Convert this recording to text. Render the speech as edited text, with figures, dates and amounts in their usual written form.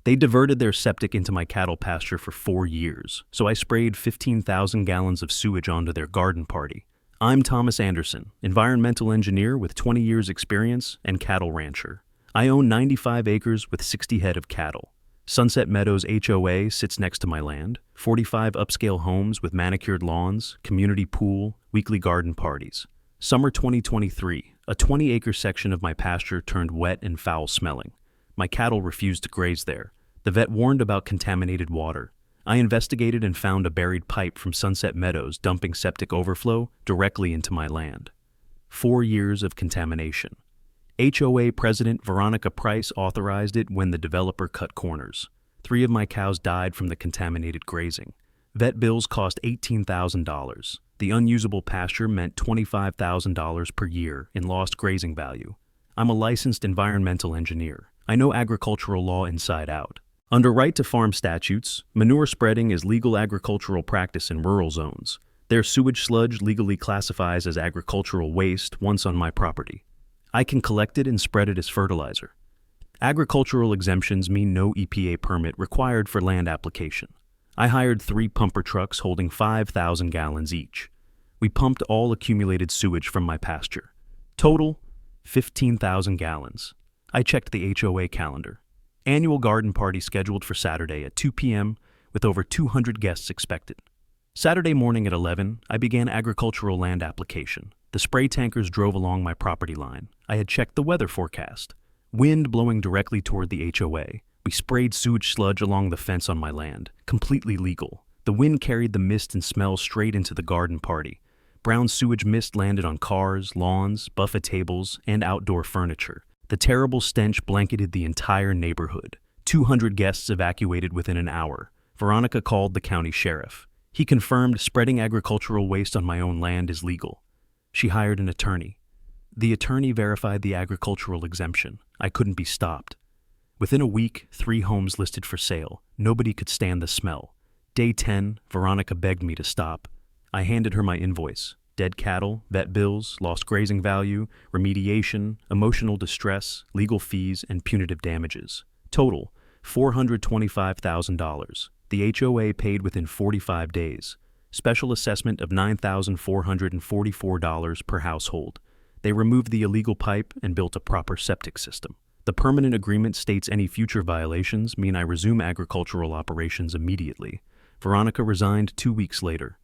They diverted their septic into my cattle pasture for 4 years, so I sprayed 15,000 gallons of sewage onto their garden party. I'm Thomas Anderson, environmental engineer with 20 years experience and cattle rancher. I own 95 acres with 60 head of cattle. Sunset Meadows HOA sits next to my land, 45 upscale homes with manicured lawns, community pool, weekly garden parties. Summer 2023, a 20-acre section of my pasture turned wet and foul-smelling. My cattle refused to graze there. The vet warned about contaminated water. I investigated and found a buried pipe from Sunset Meadows dumping septic overflow directly into my land. 4 years of contamination. HOA President Veronica Price authorized it when the developer cut corners. 3 of my cows died from the contaminated grazing. Vet bills cost $18,000. The unusable pasture meant $25,000 per year in lost grazing value. I'm a licensed environmental engineer. I know agricultural law inside out. Under right-to-farm statutes, manure spreading is legal agricultural practice in rural zones. Their sewage sludge legally classifies as agricultural waste once on my property. I can collect it and spread it as fertilizer. Agricultural exemptions mean no EPA permit required for land application. I hired 3 pumper trucks holding 5,000 gallons each. We pumped all accumulated sewage from my pasture. Total, 15,000 gallons. I checked the HOA calendar. Annual garden party scheduled for Saturday at 2 p.m. with over 200 guests expected. Saturday morning at 11, I began agricultural land application. The spray tankers drove along my property line. I had checked the weather forecast. Wind blowing directly toward the HOA. We sprayed sewage sludge along the fence on my land, completely legal. The wind carried the mist and smell straight into the garden party. Brown sewage mist landed on cars, lawns, buffet tables, and outdoor furniture. The terrible stench blanketed the entire neighborhood. 200 guests evacuated within an hour. Veronica called the county sheriff. He confirmed spreading agricultural waste on my own land is legal. She hired an attorney. The attorney verified the agricultural exemption. I couldn't be stopped. Within a week, 3 homes listed for sale. Nobody could stand the smell. Day 10, Veronica begged me to stop. I handed her my invoice. Dead cattle, vet bills, lost grazing value, remediation, emotional distress, legal fees, and punitive damages. Total, $425,000. The HOA paid within 45 days. Special assessment of $9,444 per household. They removed the illegal pipe and built a proper septic system. The permanent agreement states any future violations mean I resume agricultural operations immediately. Veronica resigned 2 weeks later.